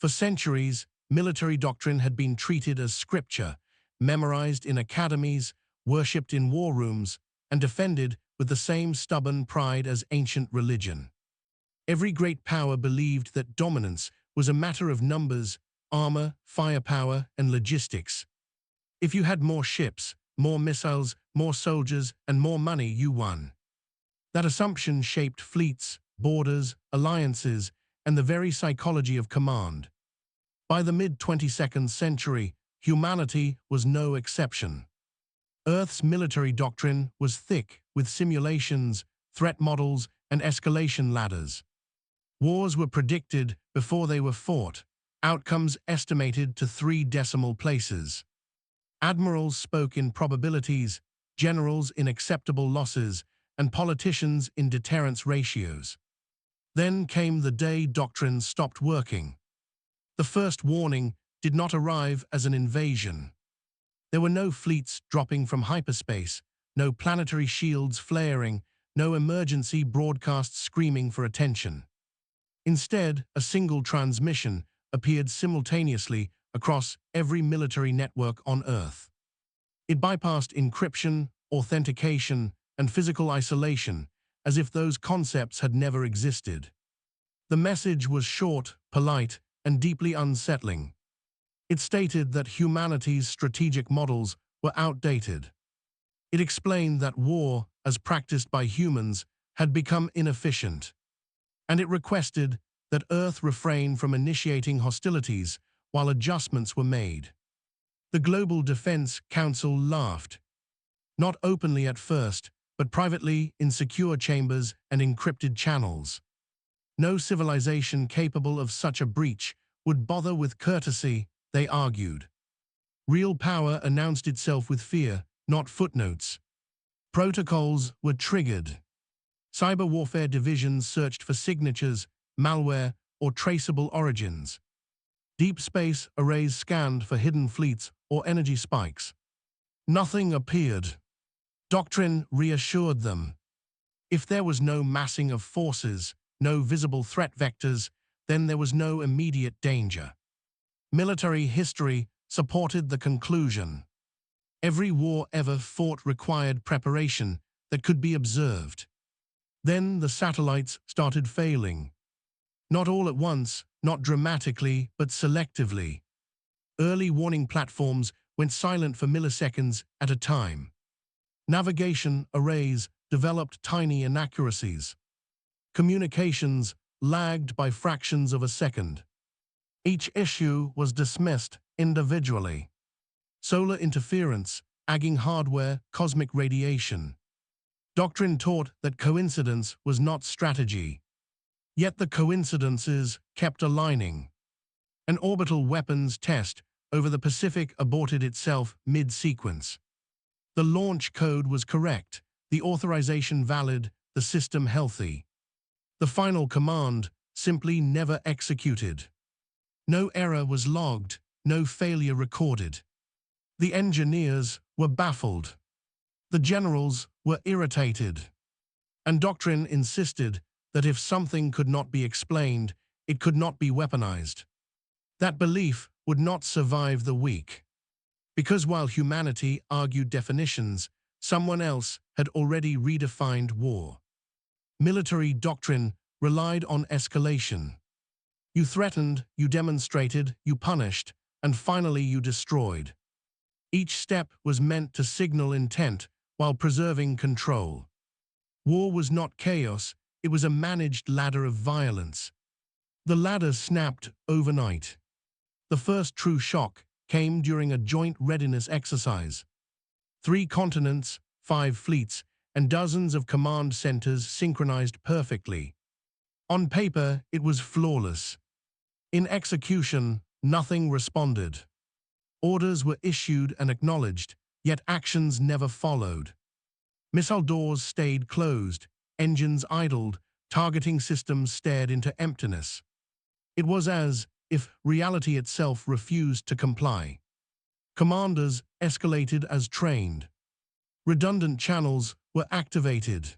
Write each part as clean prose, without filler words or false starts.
For centuries, military doctrine had been treated as scripture, memorized in academies, worshipped in war rooms, and defended with the same stubborn pride as ancient religion. Every great power believed that dominance was a matter of numbers, armor, firepower, and logistics. If you had more ships, more missiles, more soldiers, and more money, you won. That assumption shaped fleets, borders, alliances, and the very psychology of command. By the mid-22nd century, humanity was no exception. Earth's military doctrine was thick with simulations, threat models, and escalation ladders. Wars were predicted before they were fought, outcomes estimated to 3 decimal places. Admirals spoke in probabilities, generals in acceptable losses, and politicians in deterrence ratios. Then came the day doctrines stopped working. The first warning did not arrive as an invasion. There were no fleets dropping from hyperspace, no planetary shields flaring, no emergency broadcasts screaming for attention. Instead, a single transmission appeared simultaneously across every military network on Earth. It bypassed encryption, authentication, and physical isolation, as if those concepts had never existed. The message was short, polite, and deeply unsettling. It stated that humanity's strategic models were outdated. It explained that war, as practiced by humans, had become inefficient. And it requested that Earth refrain from initiating hostilities while adjustments were made. The Global Defense Council laughed. Not openly at first, but privately in secure chambers and encrypted channels. No civilization capable of such a breach would bother with courtesy, they argued. Real power announced itself with fear, not footnotes. Protocols were triggered. Cyber warfare divisions searched for signatures, malware, or traceable origins. Deep space arrays scanned for hidden fleets or energy spikes. Nothing appeared. Doctrine reassured them. If there was no massing of forces, no visible threat vectors, then there was no immediate danger. Military history supported the conclusion. Every war ever fought required preparation that could be observed. Then the satellites started failing. Not all at once, not dramatically, but selectively. Early warning platforms went silent for milliseconds at a time. Navigation arrays developed tiny inaccuracies. Communications lagged by fractions of a second. Each issue was dismissed individually. Solar interference, agging hardware, cosmic radiation. Doctrine taught that coincidence was not strategy. Yet the coincidences kept aligning. An orbital weapons test over the Pacific aborted itself mid-sequence. The launch code was correct, the authorization valid, the system healthy. The final command simply never executed. No error was logged, no failure recorded. The engineers were baffled. The generals were irritated. And Doctrine insisted that if something could not be explained, it could not be weaponized. That belief would not survive the week. Because while humanity argued definitions, someone else had already redefined war. Military doctrine relied on escalation. You threatened, you demonstrated, you punished, and finally you destroyed. Each step was meant to signal intent while preserving control. War was not chaos, it was a managed ladder of violence. The ladder snapped overnight. The first true shock came during a joint readiness exercise. 3 continents, 5 fleets, and dozens of command centers synchronized perfectly. On paper, it was flawless. In execution, nothing responded. Orders were issued and acknowledged, yet actions never followed. Missile doors stayed closed, engines idled, targeting systems stared into emptiness. It was as if reality itself refused to comply. Commanders escalated as trained. Redundant channels were activated.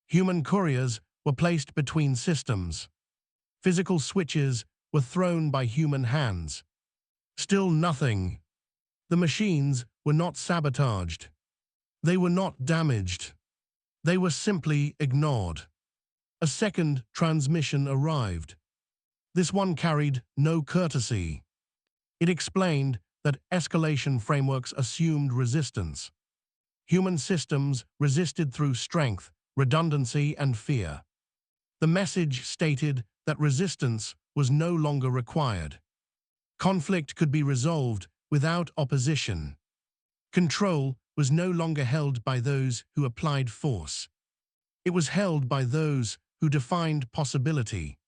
Human couriers were placed between systems. Physical switches were thrown by human hands. Still nothing. The machines were not sabotaged. They were not damaged. They were simply ignored. A second transmission arrived. This one carried no courtesy. It explained that escalation frameworks assumed resistance. Human systems resisted through strength, redundancy, and fear. The message stated that resistance was no longer required. Conflict could be resolved without opposition. Control was no longer held by those who applied force. It was held by those who defined possibility.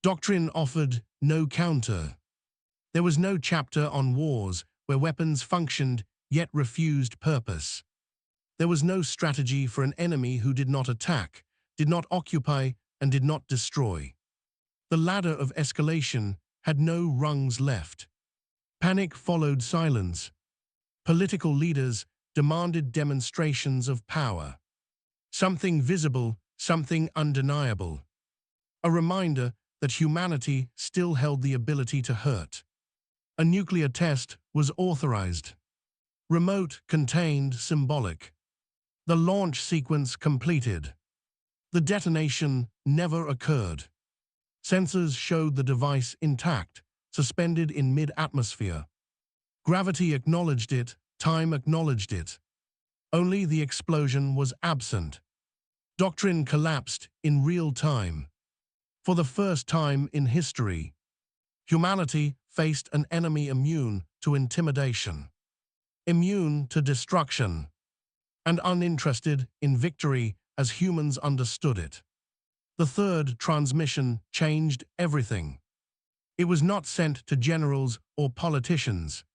Doctrine offered no counter. There was no chapter on wars where weapons functioned yet refused purpose. There was no strategy for an enemy who did not attack, did not occupy, and did not destroy. The ladder of escalation had no rungs left. Panic followed silence. Political leaders demanded demonstrations of power. Something visible, something undeniable. A reminder that humanity still held the ability to hurt. A nuclear test was authorized. Remote, contained, symbolic. The launch sequence completed. The detonation never occurred. Sensors showed the device intact, suspended in mid-atmosphere. Gravity acknowledged it, time acknowledged it. Only the explosion was absent. Doctrine collapsed in real time. For the first time in history, humanity faced an enemy immune to intimidation, immune to destruction, and uninterested in victory as humans understood it. The third transmission changed everything. It was not sent to generals or politicians.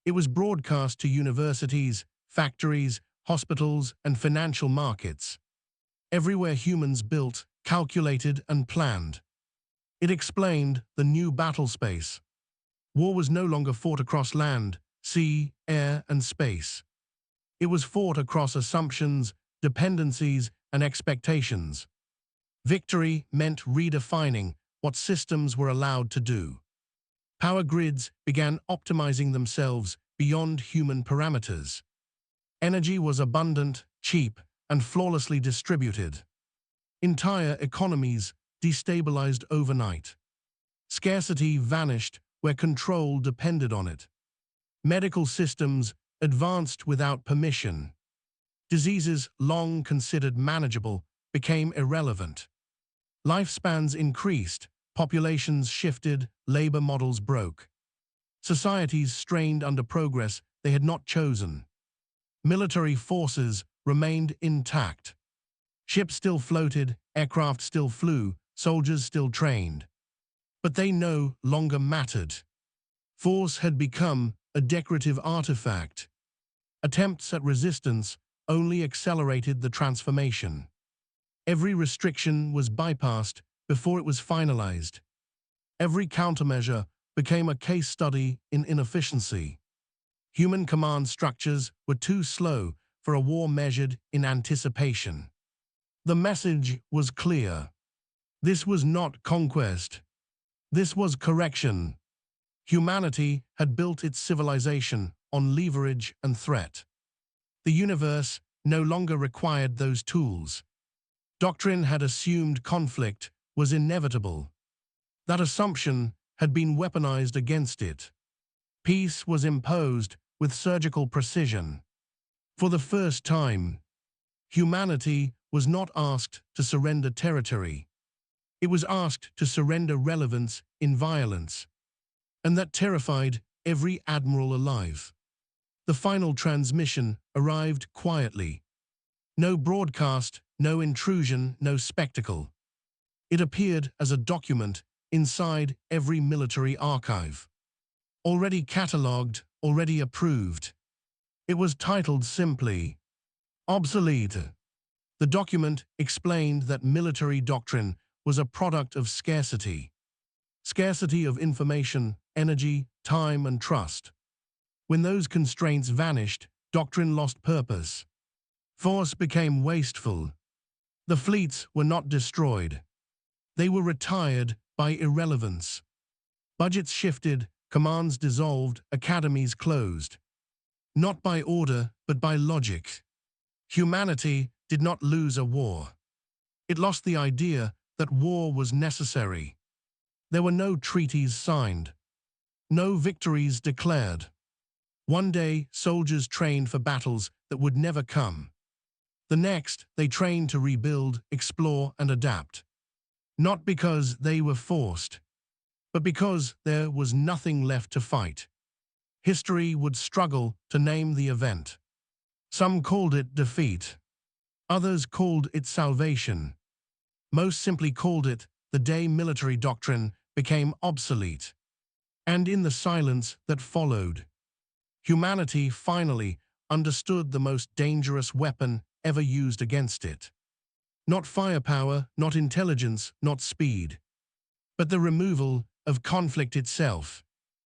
It was broadcast to universities, factories, hospitals, and financial markets. Everywhere humans built, calculated, and planned. It explained the new battle space. War was no longer fought across land, sea, air, and space. It was fought across assumptions, dependencies, and expectations. Victory meant redefining what systems were allowed to do. Power grids began optimizing themselves beyond human parameters. Energy was abundant, cheap, and flawlessly distributed. Entire economies destabilized overnight. Scarcity vanished where control depended on it. Medical systems advanced without permission. Diseases long considered manageable became irrelevant. Lifespans increased, populations shifted, labor models broke. Societies strained under progress they had not chosen. Military forces remained intact. Ships still floated, aircraft still flew, soldiers still trained. But they no longer mattered. Force had become a decorative artifact. Attempts at resistance only accelerated the transformation. Every restriction was bypassed before it was finalized. Every countermeasure became a case study in inefficiency. Human command structures were too slow for a war measured in anticipation. The message was clear. This was not conquest. This was correction. Humanity had built its civilization on leverage and threat. The universe no longer required those tools. Doctrine had assumed conflict was inevitable. That assumption had been weaponized against it. Peace was imposed with surgical precision. For the first time, humanity was not asked to surrender territory. It was asked to surrender relevance in violence. And that terrified every admiral alive. The final transmission arrived quietly. No broadcast, no intrusion, no spectacle. It appeared as a document inside every military archive. Already catalogued, already approved. It was titled simply, Obsolete. The document explained that military doctrine was a product of scarcity. Scarcity of information, energy, time, and trust. When those constraints vanished, doctrine lost purpose. Force became wasteful. The fleets were not destroyed. They were retired by irrelevance. Budgets shifted, commands dissolved, academies closed. Not by order, but by logic. Humanity did not lose a war. It lost the idea that war was necessary. There were no treaties signed, no victories declared. One day, soldiers trained for battles that would never come. The next, they trained to rebuild, explore, and adapt. Not because they were forced, but because there was nothing left to fight. History would struggle to name the event. Some called it defeat. Others called it salvation. Most simply called it the day military doctrine became obsolete. And in the silence that followed, humanity finally understood the most dangerous weapon ever used against it. Not firepower, not intelligence, not speed, but the removal of conflict itself.